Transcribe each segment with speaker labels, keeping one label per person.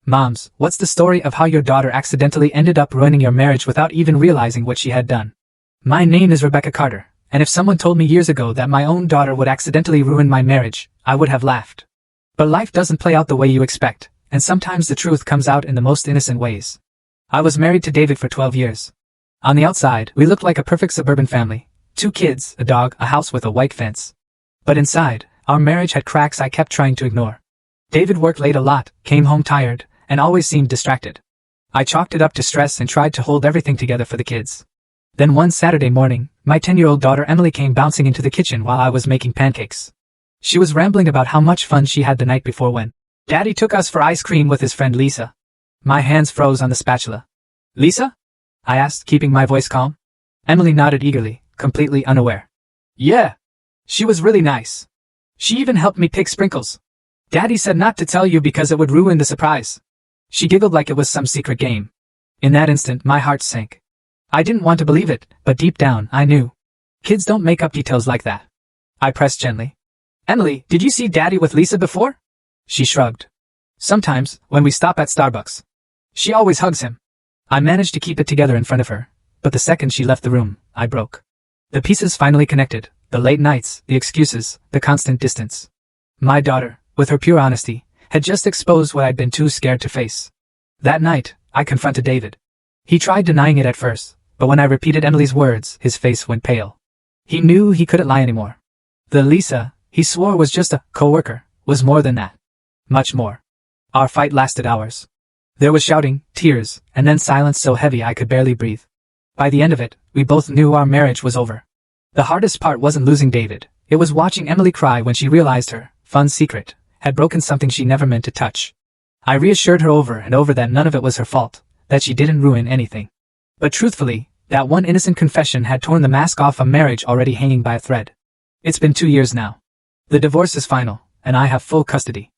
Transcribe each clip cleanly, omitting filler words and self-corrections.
Speaker 1: Moms, what's the story of how your daughter accidentally ended up ruining your marriage without even realizing what she had done? My name is Rebecca Carter, and if someone told me years ago that my own daughter would accidentally ruin my marriage, I would have laughed. But life doesn't play out the way you expect, and sometimes the truth comes out in the most innocent ways. I was married to David for 12 years. On the outside, we looked like a perfect suburban family. 2 kids, a dog, a house with a white fence. But inside, our marriage had cracks I kept trying to ignore. David worked late a lot, came home tired, and always seemed distracted. I chalked it up to stress and tried to hold everything together for the kids. Then one Saturday morning, my 10-year-old daughter Emily came bouncing into the kitchen while I was making pancakes. She was rambling about how much fun she had the night before when Daddy took us for ice cream with his friend Lisa. My hands froze on the spatula. Lisa? I asked, keeping my voice calm. Emily nodded eagerly, completely unaware. Yeah. She was really nice. She even helped me pick sprinkles. Daddy said not to tell you because it would ruin the surprise. She giggled like it was some secret game. In that instant, my heart sank. I didn't want to believe it, but deep down, I knew. Kids don't make up details like that. I pressed gently. Emily, did you see Daddy with Lisa before? She shrugged. Sometimes, when we stop at Starbucks. She always hugs him. I managed to keep it together in front of her, but the second she left the room, I broke. The pieces finally connected, the late nights, the excuses, the constant distance. My daughter, with her pure honesty, had just exposed what I'd been too scared to face. That night, I confronted David. He tried denying it at first, but when I repeated Emily's words, his face went pale. He knew he couldn't lie anymore. The Lisa, he swore was just a co-worker, was more than that. Much more. Our fight lasted hours. There was shouting, tears, and then silence so heavy I could barely breathe. By the end of it, we both knew our marriage was over. The hardest part wasn't losing David, it was watching Emily cry when she realized her fun secret had broken something she never meant to touch. I reassured her over and over that none of it was her fault, that she didn't ruin anything. But truthfully, that one innocent confession had torn the mask off a marriage already hanging by a thread. It's been 2 years now. The divorce is final, and I have full custody.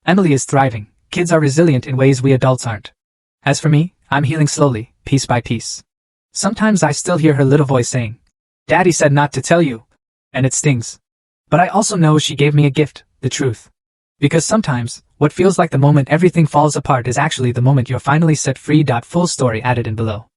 Speaker 1: Emily is thriving, kids are resilient in ways we adults aren't. As for me, I'm healing slowly, piece by piece. Sometimes I still hear her little voice saying, Daddy said not to tell you, and it stings. But I also know she gave me a gift, the truth. Because sometimes, what feels like the moment everything falls apart is actually the moment you're finally set free. Full story added in below.